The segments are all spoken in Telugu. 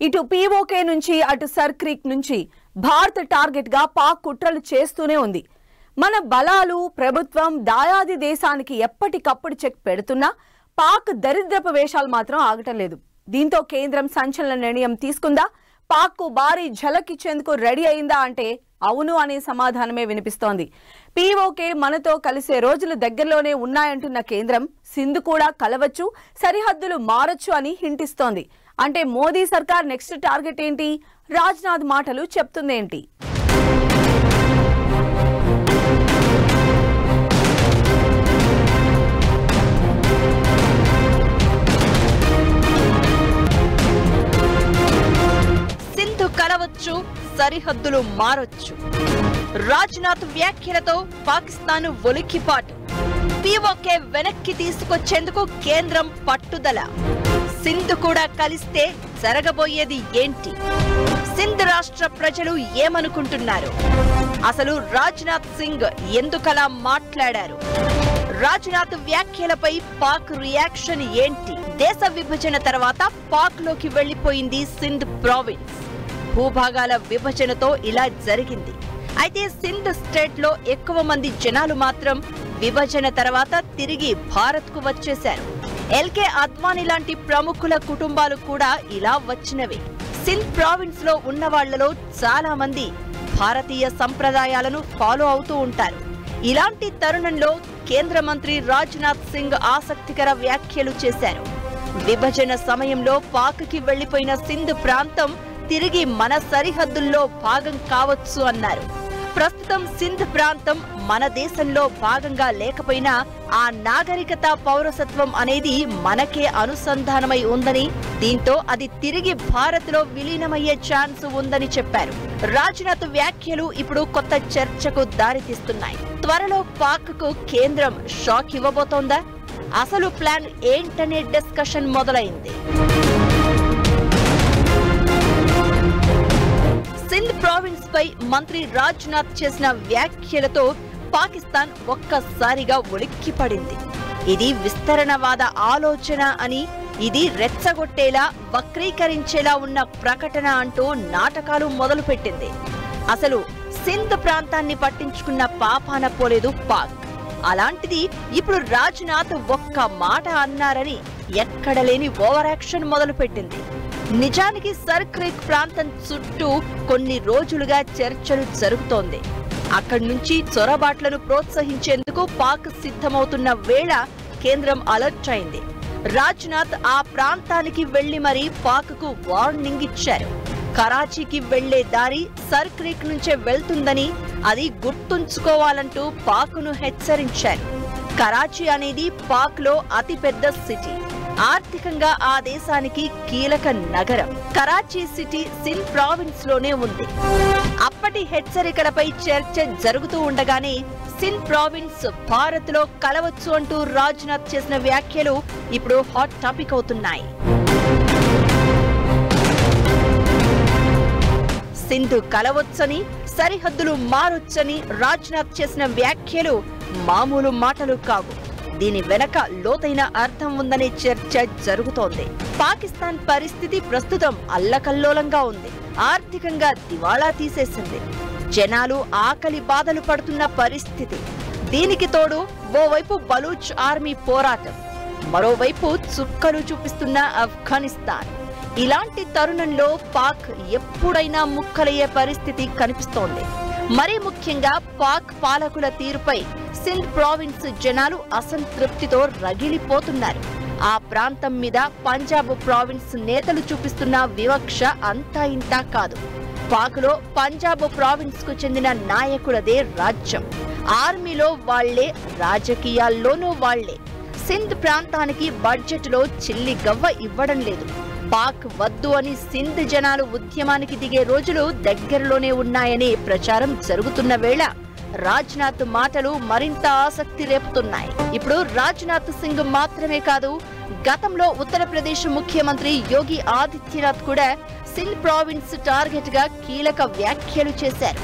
ఇటు పీఓకే నుంచి అటు సర్ క్రీక్ నుంచి భారత్ టార్గెట్ గా పాక్ కుట్రలు చేస్తూనే ఉంది. మన బలాలు ప్రభుత్వం దాయాది దేశానికి ఎప్పటికప్పుడు చెక్ పెడుతున్నా పాక్ దరిద్రపు వేషాలు మాత్రం ఆగటం లేదు. దీంతో కేంద్రం సంచలన నిర్ణయం తీసుకుందా? పాక్ కు భారీ ఝలక్ ఇచ్చేందుకు రెడీ అయిందా అంటే అవును అనే సమాధానమే వినిపిస్తోంది. పీఓకే మనతో కలిసే రోజులు దగ్గరలోనే ఉన్నాయంటున్న కేంద్రం సింధు కూడా కలవచ్చు, సరిహద్దులు మారొచ్చు అని హింటిస్తోంది. అంటే మోదీ సర్కార్ నెక్స్ట్ టార్గెట్ ఏంటి? రాజ్నాథ్ మాటలు చెప్తుందేంటి? సింధు కలవచ్చు, సరిహద్దులు మారొచ్చు. రాజ్నాథ్ వ్యాఖ్యలతో పాకిస్తాన్ ఒలిక్కిపాటు. పీఓకే వెనక్కి తీసుకొచ్చేందుకు కేంద్రం పట్టుదల. సింధు కూడా కలిస్తే జరగబోయేది ఏంటి? సింధ్ రాష్ట్ర ప్రజలు ఏమనుకుంటున్నారు? అసలు రాజ్నాథ్ సింగ్ ఎందుకలా మాట్లాడారు? రాజ్నాథ్ వ్యాఖ్యలపై పాక్ రియాక్షన్ ఏంటి? దేశ విభజన తర్వాత పాక్ లోకి వెళ్లిపోయింది సింధ్ ప్రావిన్స్. భూభాగాల విభజనతో ఇలా జరిగింది. అయితే సింధ్ స్టేట్ లో ఎక్కువ మంది జనాలు మాత్రం విభజన తర్వాత తిరిగి భారత్ కు వచ్చేశారు. ఎల్కే అద్వానీ లాంటి ప్రముఖుల కుటుంబాలు కూడా ఇలా వచ్చినవే. సింధ్ ప్రావిన్స్ లో ఉన్న వాళ్లలో చాలా మంది భారతీయ సంప్రదాయాలను ఫాలో అవుతూ ఉంటారు. ఇలాంటి తరుణంలో కేంద్ర మంత్రి రాజ్నాథ్ సింగ్ ఆసక్తికర వ్యాఖ్యలు చేశారు. విభజన సమయంలో పాక్ కి వెళ్లిపోయిన సింధ్ ప్రాంతం తిరిగి మన సరిహద్దుల్లో భాగం కావచ్చు అన్నారు. ప్రస్తుతం సింధ్ ప్రాంతం మన దేశంలో భాగంగా లేకపోయినా ఆ నాగరికత పౌరసత్వం అనేది మనకే అనుసంధానమై ఉందని, దీంతో అది తిరిగి భారత్ లో విలీనమయ్యే ఛాన్స్ ఉందని చెప్పారు. రాజ్నాథ్ వ్యాఖ్యలు ఇప్పుడు కొత్త చర్చకు దారితీస్తున్నాయి. త్వరలో పాక్ కు కేంద్రం షాక్ ఇవ్వబోతోందా? అసలు ప్లాన్ ఏంటనే డిస్కషన్ మొదలైంది. సింధ్ ప్రావిన్స్ పై మంత్రి రాజ్నాథ్ చేసిన వ్యాఖ్యలతో పాకిస్తాన్ ఒక్కసారిగా ఉలిక్కిపడింది. ఇది విస్తరణవాద ఆలోచన అని, ఇది రెచ్చగొట్టేలా వక్రీకరించేలా ఉన్న ప్రకటన అంటూ నాటకాలు మొదలుపెట్టింది. అసలు సింధ్ ప్రాంతాన్ని పట్టించుకున్న పాపాన పోలేదు పాక్. అలాంటిది ఇప్పుడు రాజ్నాథ్ ఒక్క మాట అన్నారని ఎక్కడలేని ఓవర్ యాక్షన్ మొదలుపెట్టింది. నిజానికి సర్ క్రీక్ ప్రాంతం చుట్టూ కొన్ని రోజులుగా చర్చలు జరుగుతోంది. అక్కడి నుంచి చొరబాట్లను ప్రోత్సహించేందుకు పాక్ సిద్ధమవుతున్న వేళ కేంద్రం అలర్ట్ అయింది. రాజ్నాథ్ ఆ ప్రాంతానికి వెళ్లి మరీ పాక్ కు వార్నింగ్ ఇచ్చారు. కరాచీకి వెళ్లే దారి సర్ క్రీక్ నుంచే వెళ్తుందని, అది గుర్తుంచుకోవాలంటూ పాక్ను హెచ్చరించారు. కరాచీ అనేది పాక్ లో అతిపెద్ద సిటీ. ఆర్థికంగా ఆ దేశానికి కీలక నగరం. కరాచీ సిటీ సింధ్ ప్రావిన్స్ లోనే ఉంది. అప్పటి హెచ్చరికలపై చర్చ జరుగుతూ ఉండగానే సింధ్ ప్రావిన్స్ భారత్ లో కలవచ్చు అంటూ రాజ్నాథ్ చేసిన వ్యాఖ్యలు ఇప్పుడు హాట్ టాపిక్ అవుతున్నాయి. సింధు కలవచ్చని, సరిహద్దులు మారొచ్చని రాజ్నాథ్ చేసిన వ్యాఖ్యలు మామూలు మాటలు కావు. దీని వెనక లోతైన అర్థం ఉందనే చర్చ జరుగుతోంది. పాకిస్తాన్ పరిస్థితి ప్రస్తుతం అల్లకల్లోలంగా ఉంది. ఆర్థికంగా దివాళా తీసేసింది. జనాలు ఆకలి బాధలు పడుతున్న పరిస్థితి. దీనికి తోడు ఓవైపు బలూచ్ ఆర్మీ పోరాటం, మరోవైపు చుక్కలు చూపిస్తున్న ఆఫ్ఘనిస్తాన్. ఇలాంటి తరుణంలో పాక్ ఎప్పుడైనా ముక్కలయ్యే పరిస్థితి కనిపిస్తోంది. మరీ ముఖ్యంగా పాక్ పాలకుల తీరుపై సింధ్ ప్రావిన్స్ జనాలు అసంతృప్తితో రగిలిపోతున్నారు. ఆ ప్రాంతం మీద పంజాబ్ ప్రావిన్స్ నేతలు చూపిస్తున్న వివక్ష అంతా ఇంతా కాదు. పాక్ లో పంజాబ్ ప్రావిన్స్ కు చెందిన నాయకులదే రాజ్యం. ఆర్మీలో వాళ్లే, రాజకీయాల్లోనూ వాళ్లే. సింధ్ ప్రాంతానికి బడ్జెట్ లో చిల్లి గవ్వ ఇవ్వడం లేదు. పాక్ వద్దు అని సింధ్ జనాలు ఉద్యమానికి దిగే రోజులు దగ్గరలోనే ఉన్నాయనే ప్రచారం జరుగుతున్న వేళ రాజ్నాథ్ మాటలు మరింత ఆసక్తి రేపుతున్నాయి. ఇప్పుడు రాజ్నాథ్ సింగ్ మాత్రమే కాదు, గతంలో ఉత్తరప్రదేశ్ ముఖ్యమంత్రి యోగి ఆదిత్యనాథ్ కూడా సింధ్ ప్రావిన్స్ టార్గెట్ గా కీలక వ్యాఖ్యలు చేశారు.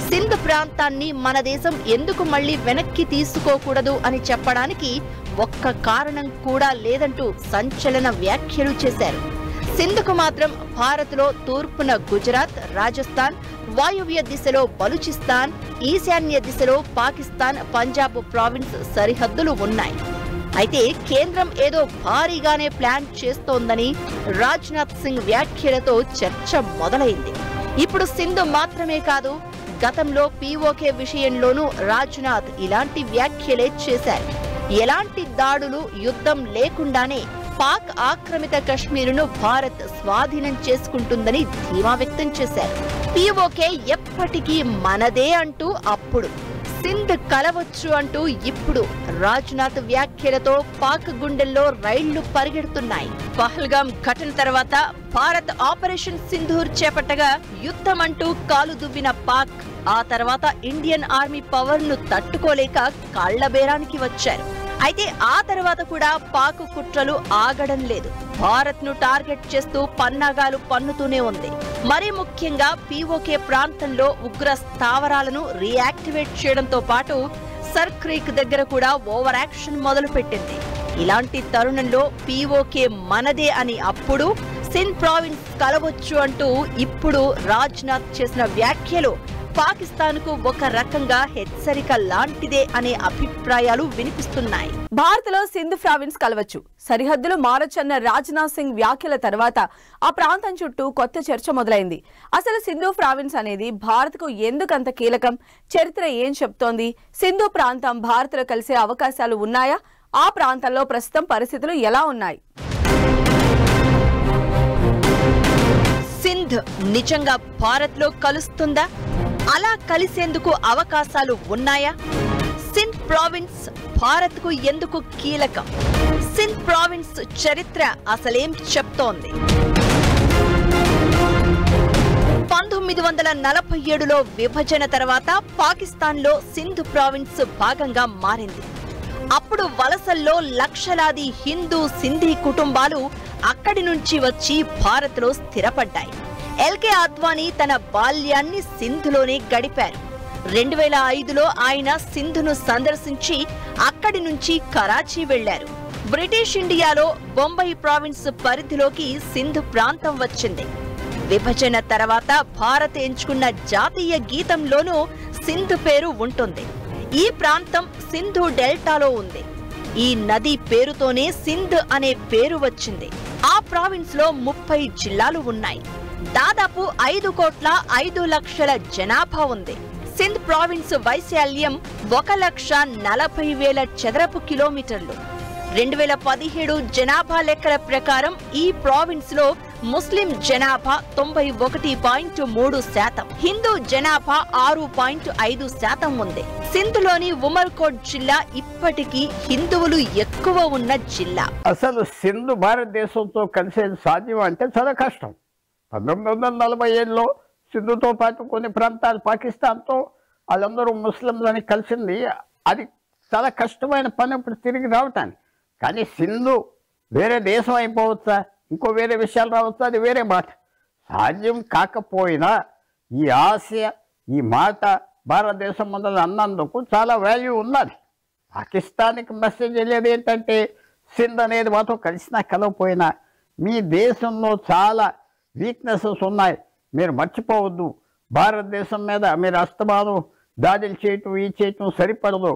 సింధ్ ప్రాంతాన్ని మన దేశం ఎందుకు మళ్లీ వెనక్కి తీసుకోకూడదు అని చెప్పడానికి ఒక్క కారణం కూడా లేదంటూ సంచలన వ్యాఖ్యలు చేశారు. సింధుకు మాత్రం భారత్లో తూర్పున గుజరాత్, రాజస్థాన్, వాయువ్య దిశలో బలూచిస్తాన్, ఈశాన్య దిశలో పాకిస్తాన్, పంజాబ్ ప్రావిన్స్ సరిహద్దులు ఉన్నాయి. అయితే కేంద్రం ఏదో భారీగానే ప్లాన్ చేస్తోందని రాజ్నాథ్ సింగ్ వ్యాఖ్యలతో చర్చ మొదలైంది. ఇప్పుడు సింధు మాత్రమే కాదు, గతంలో పీఓకే విషయంలోనూ రాజ్నాథ్ ఇలాంటి వ్యాఖ్యలే చేశారు. ఎలాంటి దాడులు, యుద్ధం లేకుండానే పాక్ ఆక్రమిత కశ్మీరును భారత్ స్వాధీనం చేసుకుంటుందని ధీమా వ్యక్తం చేశారు. పీఓకే ఎప్పటికీ మనదే అంటూ అప్పుడు, సింధ్ కలవచ్చు అంటూ ఇప్పుడు రాజ్నాథ్ వ్యాఖ్యలతో పాక్ గుండెల్లో రైళ్లు పరిగెడుతున్నాయి. పహల్గాం ఘటన తర్వాత భారత్ ఆపరేషన్ సింధూర్ చేపట్టగా యుద్ధం అంటూ కాలు దువ్విన పాక్ ఆ తర్వాత ఇండియన్ ఆర్మీ పవర్ ను తట్టుకోలేక కాళ్లబేరానికి వచ్చారు. అయితే ఆ తర్వాత కూడా పాక్ కుట్రలు ఆగడం లేదు. భారత్ ను టార్గెట్ చేస్తూ పన్నాగాలు పన్నుతూనే ఉంది. మరీ ముఖ్యంగా పీఓకే ప్రాంతంలో ఉగ్ర స్థావరాలను రీయాక్టివేట్ చేయడంతో పాటు సర్ క్రీక్ దగ్గర కూడా ఓవర్ యాక్షన్ మొదలుపెట్టింది. ఇలాంటి తరుణంలో పీఓకే మనదే అని అప్పుడు, సింధ్ ప్రావిన్స్ కలవచ్చు అంటూ ఇప్పుడు రాజ్నాథ్ చేసిన వ్యాఖ్యలు పాకిస్తాన్ కు ఒక రకంగా హెచ్చరిక లాంటిదే అనే అభిప్రాయాలు వినిపిస్తున్నాయి. భారత్ లో సింధ్ ప్రావిన్స్ కలవచ్చు, సరిహద్దులు మారొచ్చన్న రాజ్నాథ్ సింగ్ వ్యాఖ్యల తర్వాత ఆ ప్రాంతం చుట్టూ కొత్త చర్చ మొదలైంది. అసలు సింధు ప్రావిన్స్ అనేది భారత్ కు ఎందుకంత కీలకం? చరిత్ర ఏం చెప్తోంది? సింధు ప్రాంతం భారత్ లో కలిసే అవకాశాలు ఉన్నాయా? ఆ ప్రాంతంలో ప్రస్తుతం పరిస్థితులు ఎలా ఉన్నాయి? సింధ్ నిజంగా భారత్ లో కలుస్తుందా? అలా కలిసేందుకు అవకాశాలు ఉన్నాయా? సింధ్ ప్రావిన్స్ భారత్ కు ఎందుకు కీలకం? సింధ్ ప్రావిన్స్ చరిత్ర అసలేం చెప్తోంది? 1947లో విభజన తర్వాత పాకిస్తాన్లో సింధ్ ప్రావిన్స్ భాగంగా మారింది. అప్పుడు వలసల్లో లక్షలాది హిందూ సింధీ కుటుంబాలు అక్కడి నుంచి వచ్చి భారత్లో స్థిరపడ్డాయి. ఎల్కే అద్వానీ తన బాల్యాన్ని సింధులోనే గడిపారు. 2005లో ఆయన సింధును సందర్శించి అక్కడి నుంచి కరాచీ వెళ్లారు. బ్రిటిష్ ఇండియాలో బొంబాయి ప్రావిన్స్ పరిధిలోకి సింధ్ ప్రాంతం వచ్చింది. విభజన తర్వాత భారత్ ఎంచుకున్న జాతీయ గీతంలోనూ సింధ్ పేరు ఉంటుంది. ఈ ప్రాంతం సింధు డెల్టాలో ఉంది. ఈ నది పేరుతోనే సింధ్ అనే పేరు వచ్చింది. ఆ ప్రావిన్స్ లో 30 జిల్లాలు ఉన్నాయి. దాదాపు 5,05,00,000 జనాభా ఉంది. సింధ్ ప్రావిన్స్ వైశాల్యం 1,40,000 చదరపు కిలోమీటర్లు. 2017 జనాభా లెక్కల ప్రకారం ఈ ప్రావిన్స్ లో ముస్లిం జనాభా 91.3%, హిందూ జనాభా 6.5% ఉంది. సింధులోని ఉమర్కోట్ జిల్లా ఇప్పటికీ హిందువులు ఎక్కువ ఉన్న జిల్లా. అసలు సింధు భారతదేశంతో కలిసేది సాధ్యం అంటే చాలా కష్టం. 1947లో సింధుతో పాటు కొన్ని ప్రాంతాలు పాకిస్తాన్తో వాళ్ళందరూ ముస్లింలు అని కలిసింది. అది చాలా కష్టమైన పని ఇప్పుడు తిరిగి రావటానికి. కానీ సింధు వేరే దేశం అయిపోవచ్చా, ఇంకో వేరే విషయాలు రావచ్చా, అది వేరే మాట. సాధ్యం కాకపోయినా ఈ ఆశయ, ఈ మాట భారతదేశం ముందు అన్నందుకు చాలా వాల్యూ ఉన్నది. పాకిస్తాన్కి మెసేజ్ వెళ్ళేది ఏంటంటే, సింధ్ అనేది మాతో కలిసినా కలవపోయినా మీ దేశంలో చాలా వీక్నెసెస్ ఉన్నాయి, మీరు మర్చిపోవద్దు. భారతదేశం మీద మీరు అస్తమానం దాడులు చేయటం, ఈ చేయటం సరిపడదు.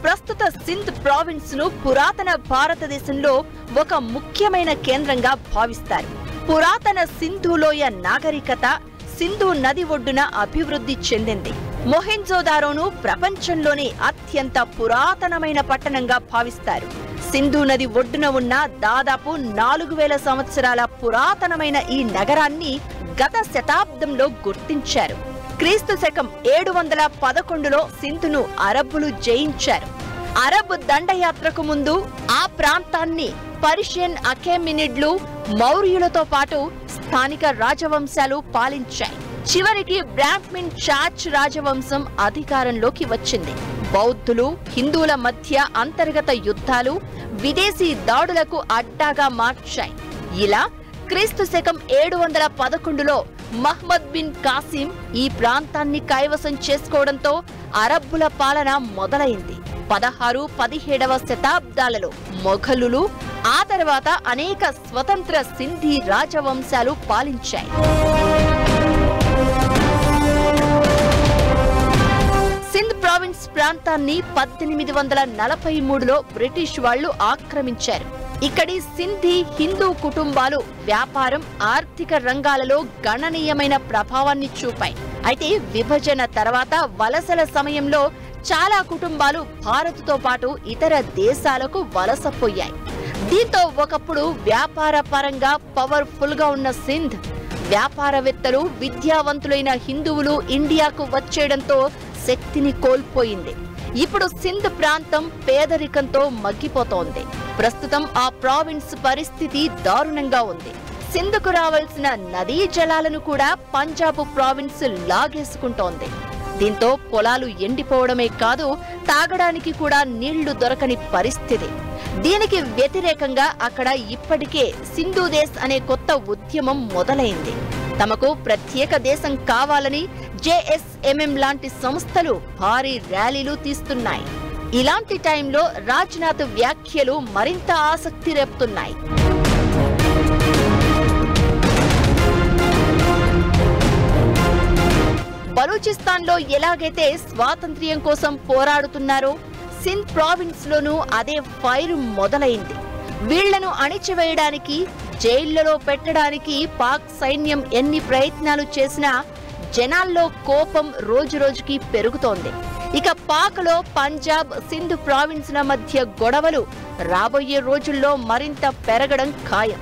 ప్రస్తుత సింధ్ ప్రావిన్స్ ను పురాతన భారతదేశంలో ఒక ముఖ్యమైన కేంద్రంగా భావిస్తారు. పురాతన సింధు లోయ నాగరికత సింధు నది ఒడ్డున అభివృద్ధి చెందింది. మొహెంజోదారోను ప్రపంచంలోనే అత్యంత పురాతనమైన పట్టణంగా భావిస్తారు. సింధు నది ఒడ్డున ఉన్న దాదాపు 4000 సంవత్సరాల పురాతనమైన ఈ నగరాన్ని గత శతాబ్దంలో గుర్తించారు. క్రీస్తు శకం 711లో సింధును అరబ్బులు జయించారు. అరబ్ దండయాత్రకు ముందు ఆ ప్రాంతాన్ని పర్షియన్ అకేమినిడ్లు, మౌర్యులతో పాటు స్థానిక రాజవంశాలు పాలించాయి. చివరికి బ్రాహ్మిన్ చాచ్ రాజవంశం అధికారంలోకి వచ్చింది. బౌద్ధులు, హిందువుల మధ్య అంతర్గత యుద్ధాలు విదేశీ దాడులకు అడ్డాగా మార్చాయి. ఇలా క్రీస్తు శకం 711లో మహ్మద్ బిన్ కాసిం ఈ ప్రాంతాన్ని కైవసం చేసుకోవడంతో అరబ్బుల పాలన మొదలైంది. 16, 17వ శతాబ్దాలలో మొఘలులు, ఆ తర్వాత అనేక స్వతంత్ర సింధీ రాజవంశాలు పాలించాయి. సింధ్ ప్రావిన్స్ ప్రాంతాన్ని 1843లో బ్రిటిష్ వాళ్లు ఆక్రమించారు. ఇక్కడి సింధీ హిందూ కుటుంబాలు వ్యాపారం, ఆర్థిక రంగాలలో గణనీయమైన ప్రభావాన్ని చూపాయి. అయితే విభజన తర్వాత వలసల సమయంలో చాలా కుటుంబాలు భారత్తో పాటు ఇతర దేశాలకు వలసపోయాయి. దీంతో ఒకప్పుడు వ్యాపార పరంగా పవర్ఫుల్ గా ఉన్న సింధ్ వ్యాపారవేత్తలు, విద్యావంతులైన హిందువులు ఇండియాకు వచ్చేయడంతో శక్తిని కోల్పోయింది. ఇప్పుడు సింధ్ ప్రాంతం పేదరికంతో మగ్గిపోతోంది. ప్రస్తుతం ఆ ప్రావిన్స్ పరిస్థితి దారుణంగా ఉంది. సింధుకు రావాల్సిన నదీ జలాలను కూడా పంజాబ్ ప్రావిన్స్ లాగేసుకుంటోంది. దీంతో పొలాలు ఎండిపోవడమే కాదు, తాగడానికి కూడా నీళ్లు దొరకని పరిస్థితి. దీనికి వ్యతిరేకంగా అక్కడ ఇప్పటికే సింధు దేశ్ అనే కొత్త ఉద్యమం మొదలైంది. తమకు ప్రత్యేక దేశం కావాలని JSMM లాంటి సంస్థలు భారీ ర్యాలీలు తీస్తున్నాయి. ఇలాంటి టైంలో రాజ్నాథ్ వ్యాఖ్యలు మరింత ఆసక్తి రేపుతున్నాయి. బలూచిస్తాన్లో ఎలాగైతే స్వాతంత్ర్యం కోసం పోరాడుతున్నారో సింధ్ ప్రావిన్స్ లోనూ అదే ఫైర్ మొదలైంది. వీళ్లను అణిచివేయడానికి, జైళ్లలో పెట్టడానికి పాక్ సైన్యం ఎన్ని ప్రయత్నాలు చేసినా జనాల్లో కోపం రోజురోజుకి పెరుగుతోంది. ఇక పాక్లో పంజాబ్, సింధ్ ప్రావిన్స్ల మధ్య గొడవలు రాబోయే రోజుల్లో మరింత పెరగడం ఖాయం.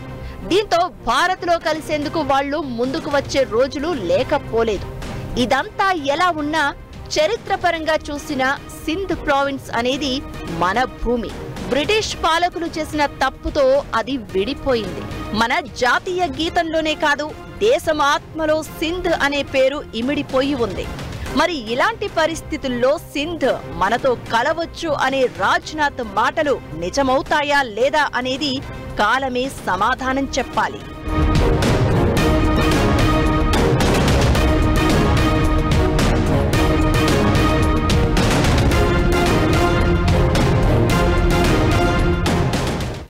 దీంతో భారత్లో కలిసేందుకు వాళ్లు ముందుకు వచ్చే రోజులు లేకపోలేదు. ఇదంతా ఎలా ఉన్నా చరిత్రపరంగా చూసిన సింధ్ ప్రావిన్స్ అనేది మన భూమి. బ్రిటిష్ పాలకులు చేసిన తప్పుతో అది విడిపోయింది. మన జాతీయ గీతంలోనే కాదు, దేశం ఆత్మలో సింధ్ అనే పేరు ఇమిడిపోయి ఉంది. మరి ఇలాంటి పరిస్థితుల్లో సింధ్ మనతో కలవచ్చు అనే రాజ్నాథ్ మాటలు నిజమవుతాయా లేదా అనేది కాలమే సమాధానం చెప్పాలి.